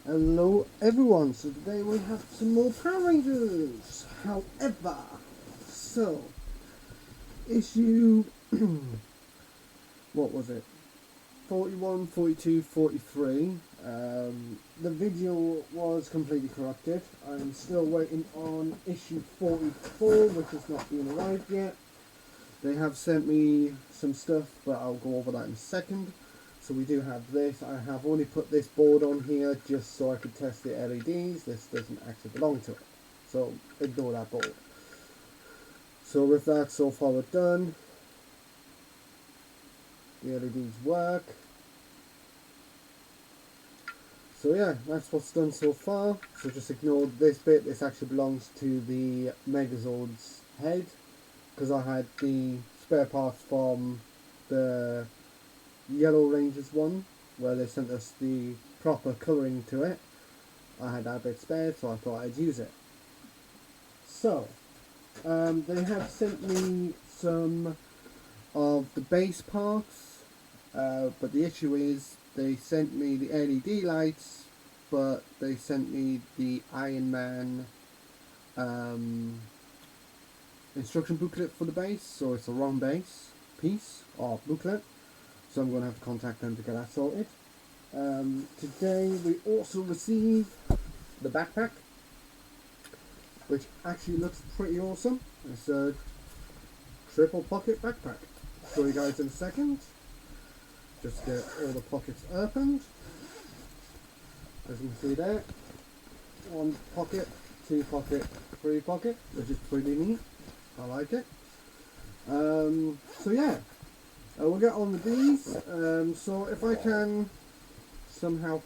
Hello everyone, so today we have some more Power Rangers. However, so, issue, what was it, 41, 42, 43, the video was completely corrupted. I'm still waiting on issue 44, which has not been arrived yet. They have sent me some stuff, but I'll go over that in a second. So we do have this. I have only put this board on here just so I could test the LEDs. This doesn't actually belong to it. So ignore that board. So with that, so far we're done. The LEDs work. So yeah, that's what's done so far. So just ignore this bit. This actually belongs to the Megazord's head, because I had the spare parts from the Yellow Rangers one, where they sent us the proper colouring to it. I had that bit spared, so I thought I'd use it. So, they have sent me some of the base parts, but the issue is they sent me the LED lights, but they sent me the Iron Man instruction booklet for the base, so it's a wrong base piece or booklet. So I'm going to have to contact them to get that sorted. Today we also received the backpack, which actually looks pretty awesome. It's a triple pocket backpack. I'll show you guys in a second. Just get all the pockets opened. As you can see there, one pocket, two pocket, three pocket, which is pretty neat. I like it. So yeah. We'll get on with these. So if I can somehow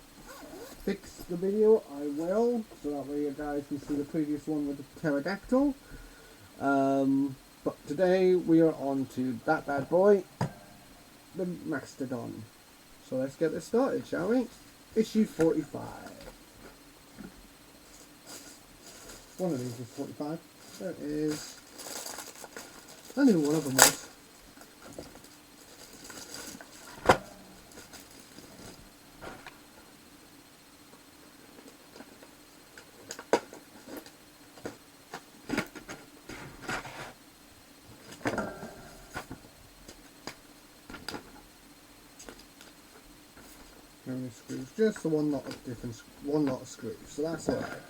fix the video, I will, so that way you guys can see the previous one with the pterodactyl. But today we are on to that bad boy, the Mastodon. So let's get this started, shall we? Issue 45. One of these is 45. There it is. I knew one of them was. Screws, just the one lot of screws, so that's alright.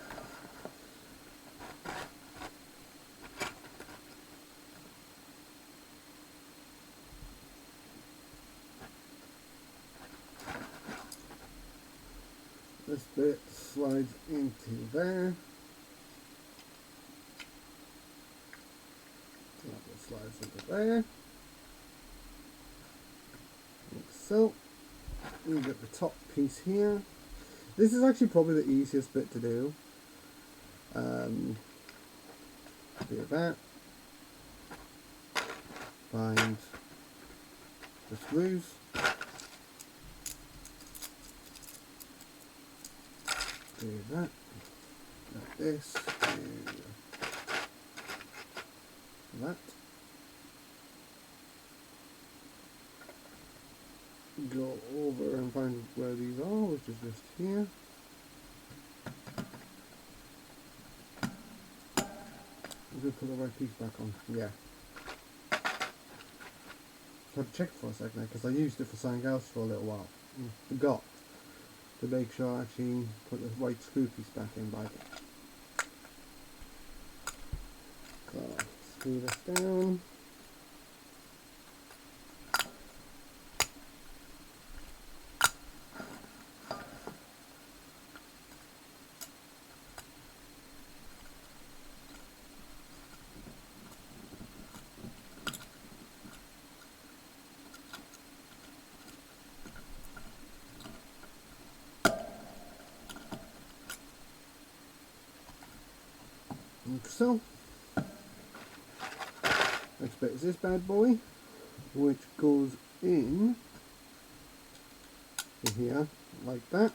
This bit slides into there. That bit slides into there. Like so. You get the top piece here. This is actually probably the easiest bit to do. Do that. Find the screws. Do that. Like this. Do that. Go over and find where these are, which is just here. I'm going to put the right piece back on. Yeah. I had to check for a second because I used it for something else for a little while. Forgot to make sure I actually put the right screw piece back in by it. So, screw this down. Like so. Next bit is this bad boy, which goes in here like that.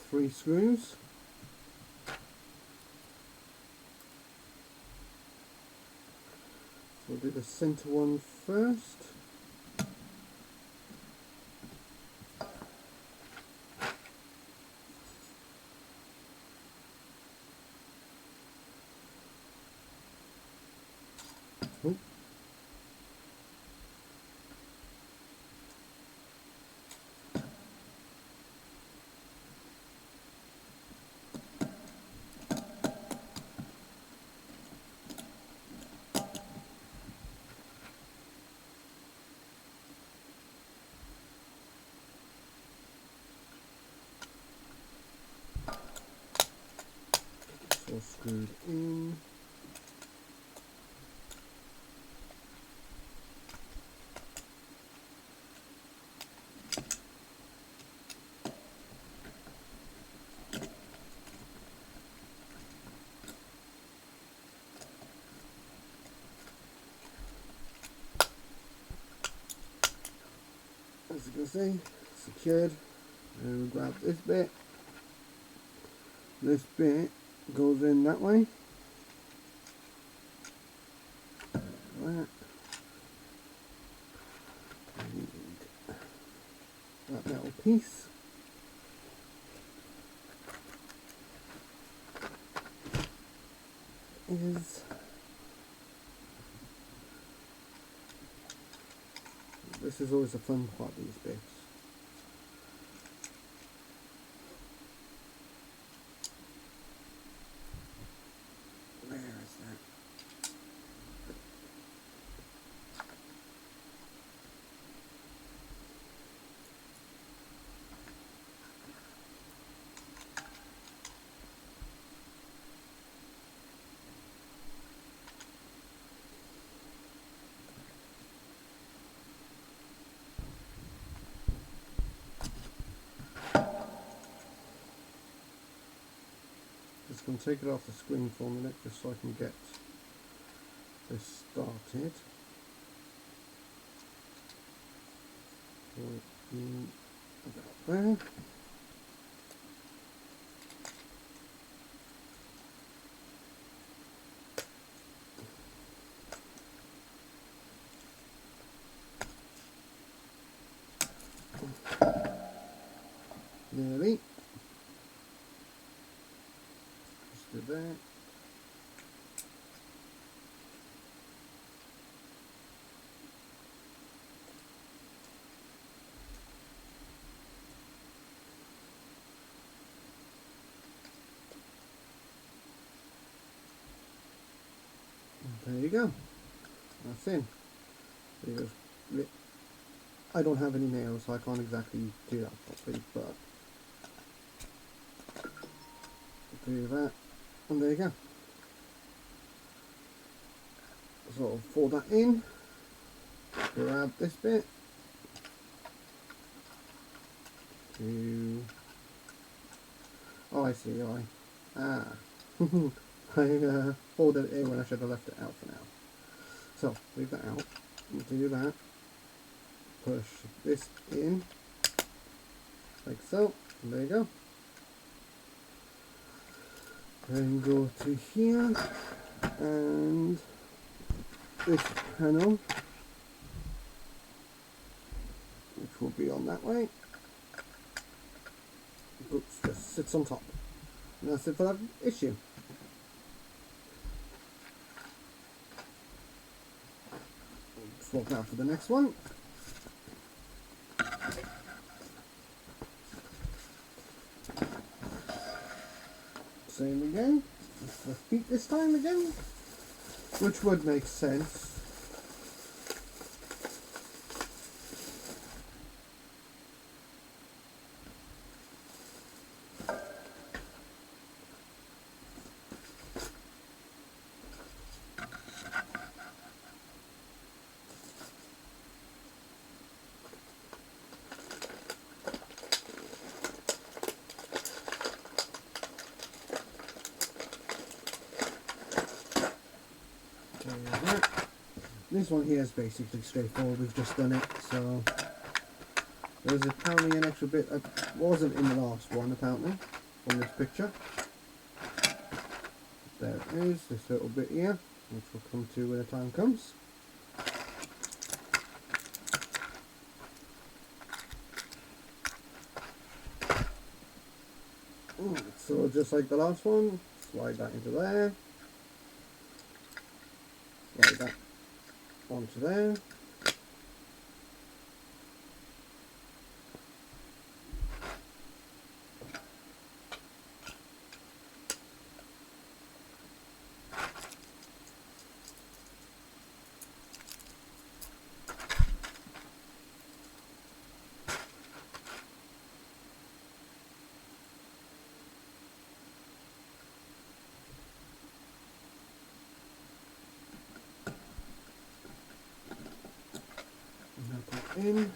3 screws. So we'll do the center one first. Oh. It's all screwed in. As you can see, secured. And we'll grab this bit. This bit goes in that way. That. And that metal piece. This is always a fun part, these bits. Where is that? Just going to take it off the screen for a minute just so I can get this started. About there. Nearly. Just do that. There you go. That's in. I don't have any nails, so I can't exactly do that properly, but do that, and there you go. So I'll fold that in, grab this bit, oh I see, I folded it in when I should have left it out for now. So leave that out, do that, push this in, like so, and there you go. Then go to here, and this panel, which will be on that way, oops, just sits on top. And that's it for that issue. Swap out for the next one. Same again. Repeat this time again, which would make sense. This one here is basically straightforward, we've just done it, so there's apparently an extra bit that wasn't in the last one apparently, from this picture. There it is, this little bit here, which we'll come to when the time comes. So just like the last one, slide that into there, slide that onto there. In.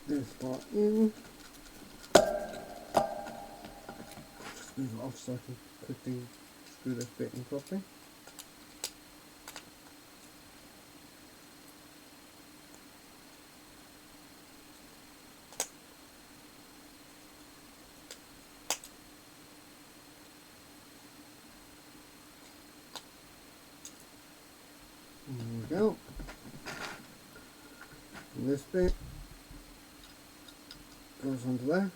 This part in. Just move it off so I can quickly screw this bit in properly. There we go. And this bit goes onto there.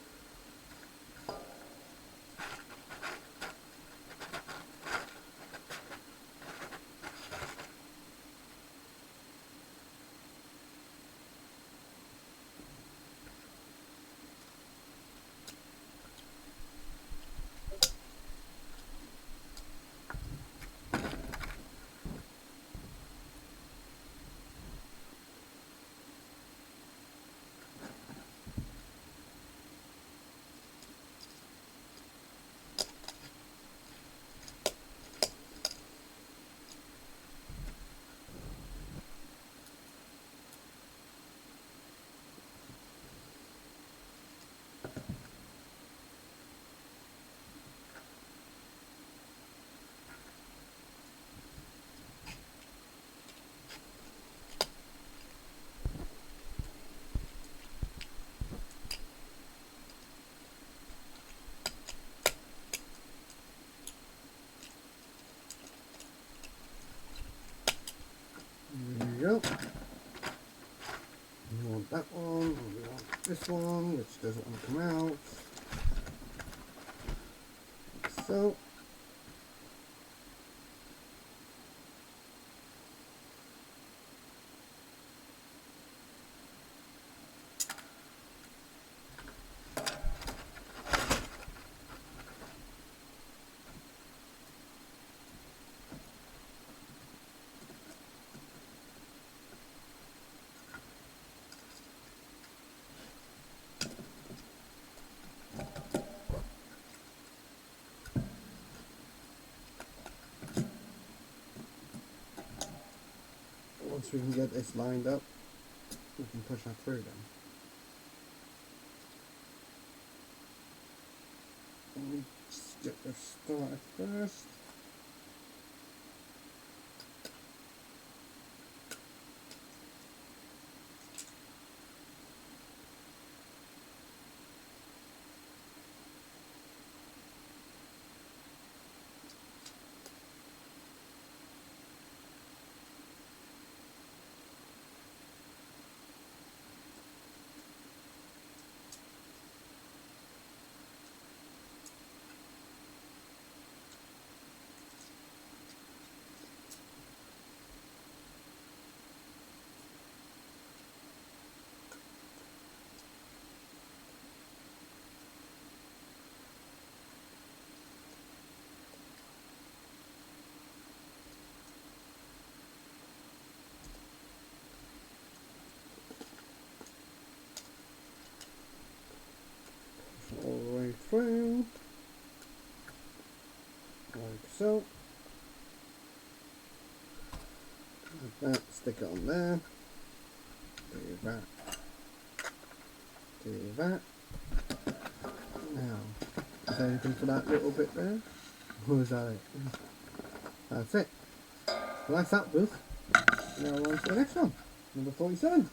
Go. We want that one, we want this one, which doesn't want to come out. Like so. Once we can get this lined up, we can push that through then. Let me just get this started first. All the way through, like so. Like that, stick it on there. Do that. Do that. Now, is there anything for that little bit there? Or is that it? That's it. Well, that's that booth. Now on to the next one, number 47.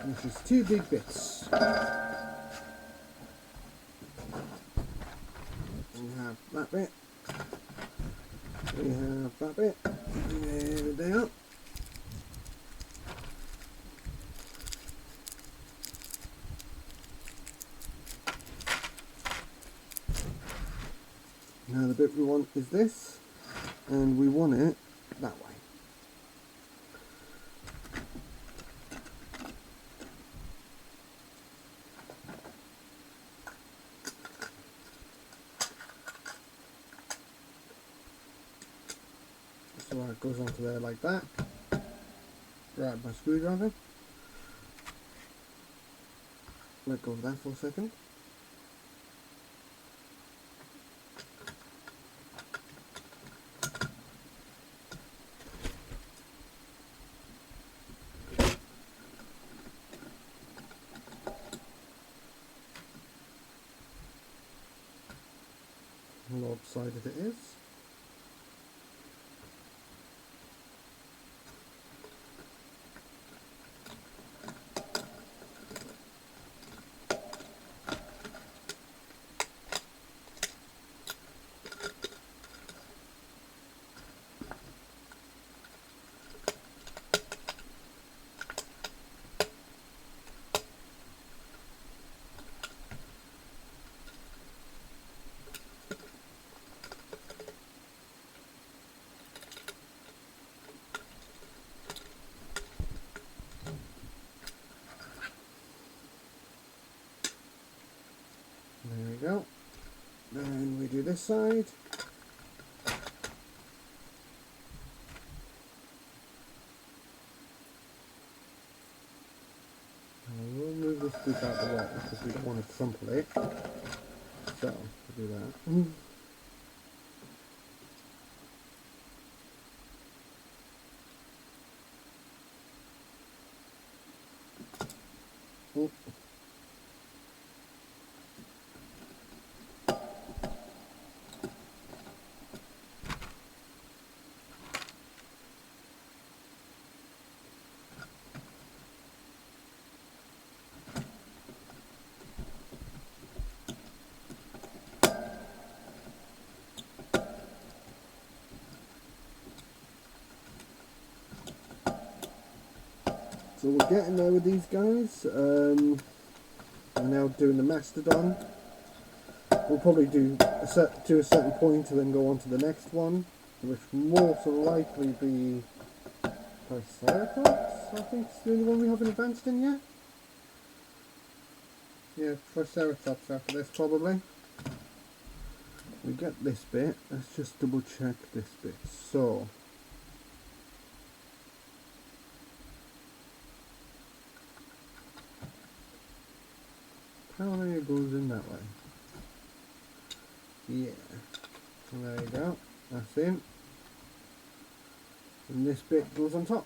which is 2 big bits. We have that bit. We have that bit. There they are. Now the bit we want is this, and we want it that way. So it goes onto there like that. Grab my screwdriver. Let go of that for a second. Lopsided it is. There we go. Then we do this side. And we'll move this boot out of the way because we don't want to crumple it. So, we'll do that. Oh. So we're getting there with these guys. We're now doing the Mastodon. We'll probably do a certain point and then go on to the next one, which will most likely be Triceratops. I think it's the only one we haven't advanced in yet. Yeah, Triceratops after this probably. We get this bit. Let's just double check this bit. So. How it goes in that way? Yeah. So there you go. That's in. And this bit goes on top.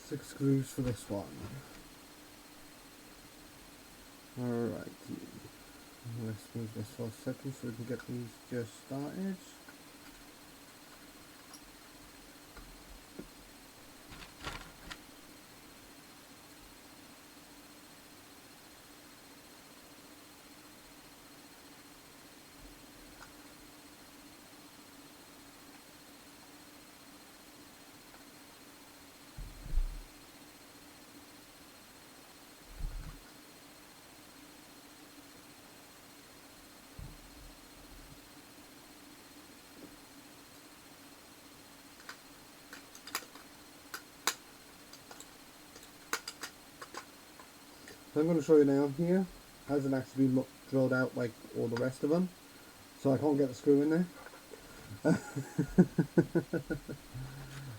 Six screws for this one. Alright. Let's move this for a second so we can get these just started. So I'm going to show you now here. Hasn't actually been drilled out like all the rest of them, so I can't get the screw in there.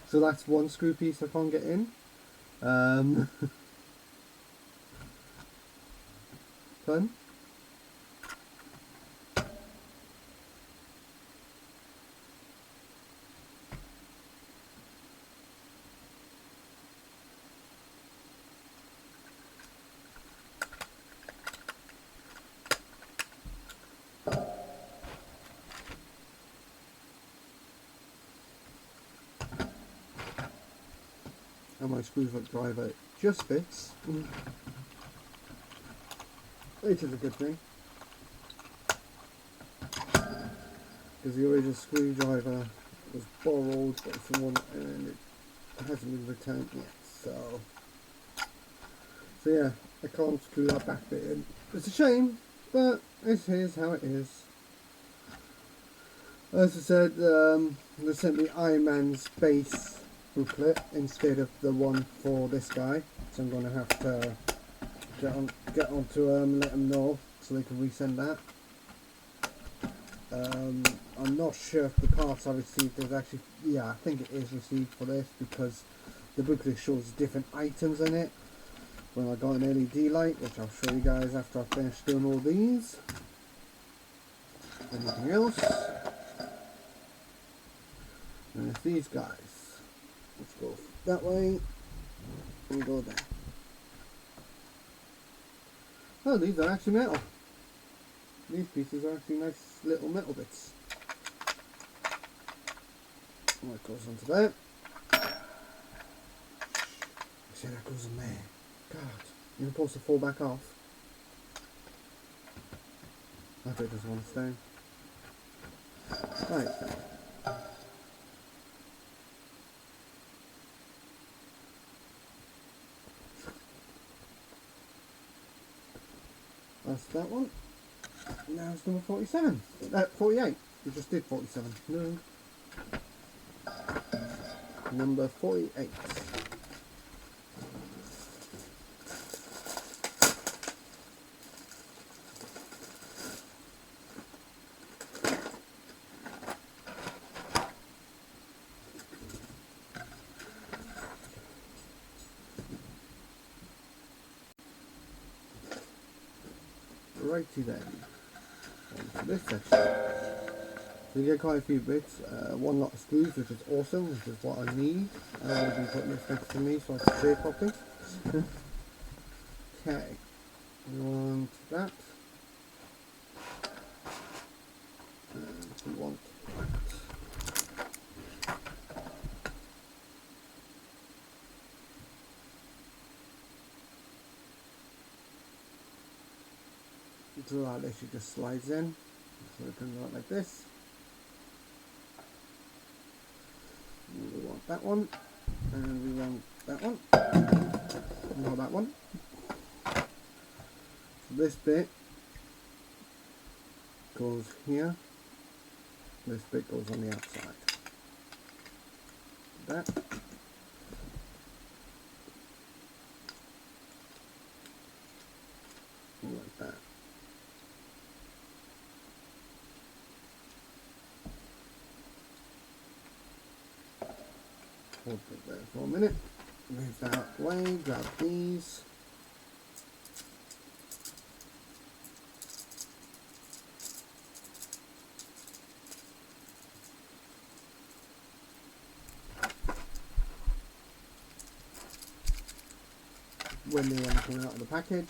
So that's one screw piece I can't get in. Fun. and my screwdriver just fits, which is a good thing, because the original screwdriver was borrowed by someone and it hasn't been returned yet, so yeah, I can't screw that back bit in. It's a shame, but it is how it is. As I said, they sent me Iron Man's base booklet instead of the one for this guy, so I'm going to have to get on to let them know so they can resend that. I'm not sure if the parts I received is actually, yeah, I think it is received for this, because the booklet shows different items in it. When I got an LED light, which I'll show you guys after I finish doing all these. Anything else? And it's these guys. Let's go that way and go there. Oh, these are actually metal. These pieces are actually nice little metal bits. That goes onto there. See, that goes in there. God, you're supposed to fall back off. I bet it doesn't want to stay. Right. That's that one. Now it's number 47. 48. We just did 47. No. Number 48. Righty then. On to this section. So you get quite a few bits. One lot of screws, which is awesome, which is what I need. I'll be putting this next to me so I can see it properly. Okay. We want that. And we want that. So that literally just slides in, so it comes out like this. And we want that one, and we want that one, and that one. So this bit goes here, this bit goes on the outside. That. Like that. Hold it there for a minute, move that out the way, grab these. When they are coming out of the package.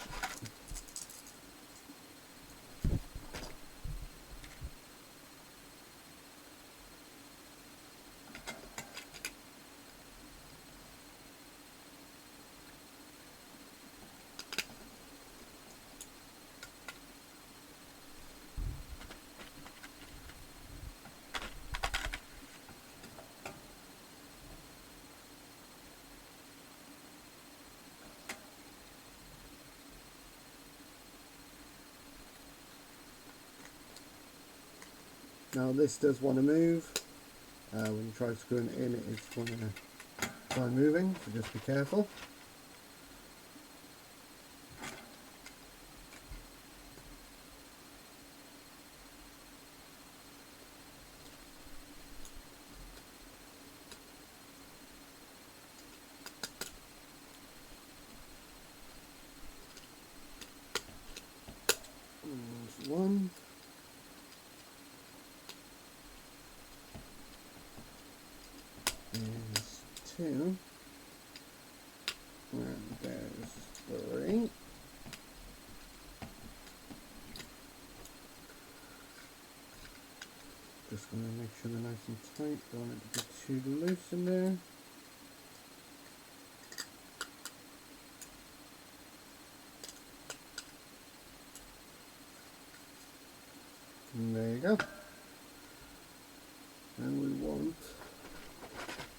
Now this does want to move. When you try screwing it in, it's going to try moving, so just be careful. There's one. There's two. And there's three. Just going to make sure they're nice and tight. Don't want it to be too loose in there.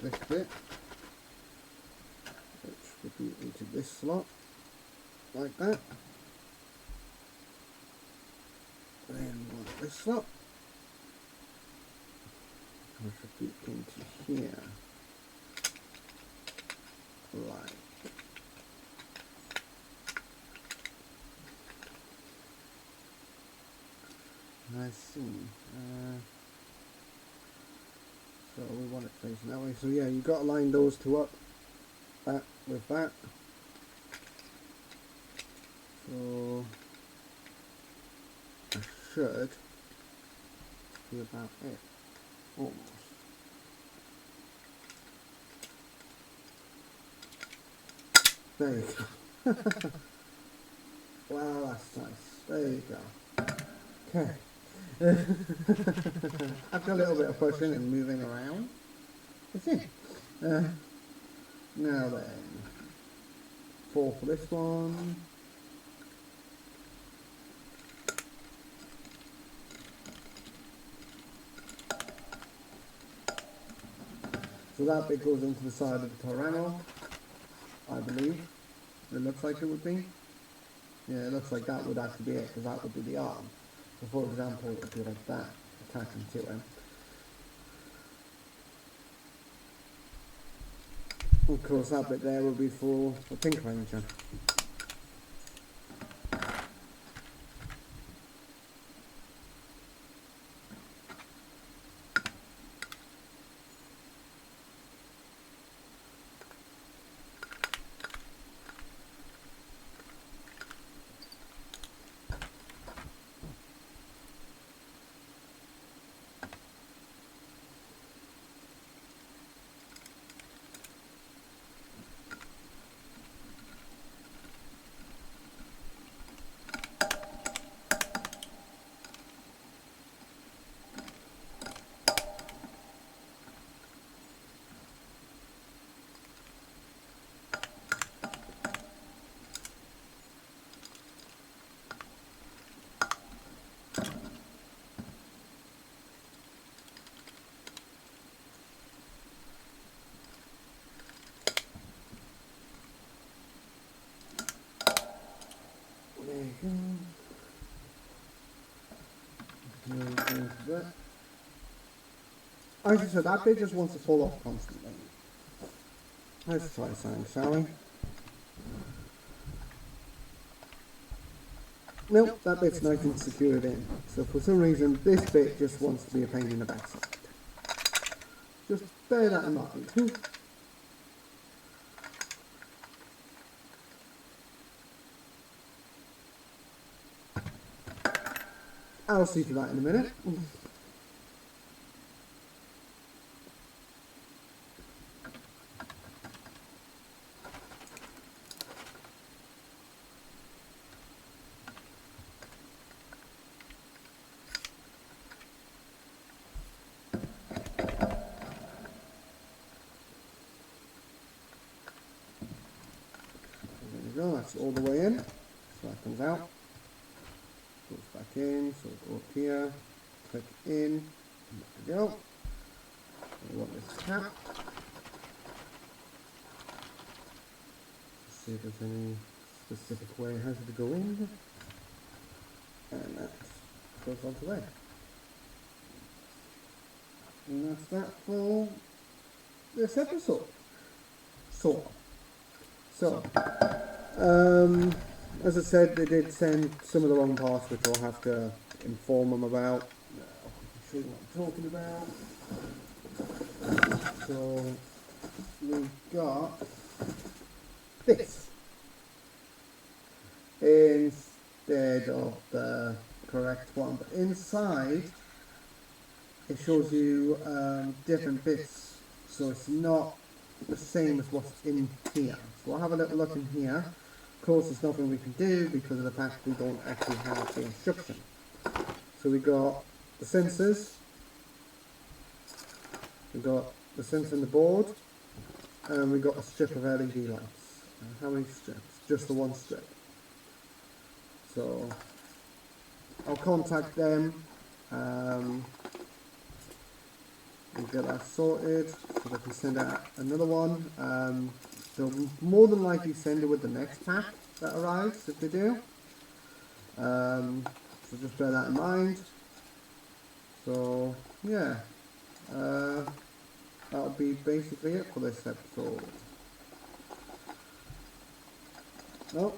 this bit, which would be into this slot, like that. And then one at this slot, which would be into here, like. I see. So we want it facing that way. So yeah, you've got to line those two up, that with that. So I should be about it, almost. There you go. Wow, that's nice. There you go. Okay. After a little bit of pushing and moving around, it's in. Now then, 4 for this one. So that bit goes into the side of the Torano, I believe. It looks like it would be. Yeah, it looks like that would actually be it, because that would be the arm. So for example, it would be like that, attaching to it. Of course, that bit there will be for the Pink Ranger. As I said, that bit just wants to fall off constantly. Let's try something, shall we? Nope, that bit's nice and secured in. So for some reason, this bit just wants to be a pain in the backside. Just bear that in mind. I'll see to that in a minute. There we go, that's all the way in. So that comes out. Goes back in, so go up here, click in, there we go. We want this cap. Let's see if there's any specific way it has to go in. And that goes onto there. And that's that for this episode. So, as I said, they did send some of the wrong parts, which I'll have to inform them about. I'll show you what I'm talking about. So, we've got this instead of the correct one, but inside it shows you different bits, so it's not the same as what's in here. So I'll have a little look in here. Of course, there's nothing we can do because of the fact we don't actually have the instruction. So we got the sensors, we got the sensor in the board, and we got a strip of LED lights. How many strips? Just the one strip. So I'll contact them and get that sorted so that I can send out another one. They'll more than likely send it with the next pack that arrives if they do. So just bear that in mind. So yeah, that'll be basically it for this episode. Well,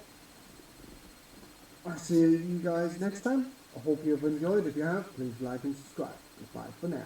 I'll see you guys next time. I hope you've enjoyed. If you have, please like and subscribe. Goodbye for now.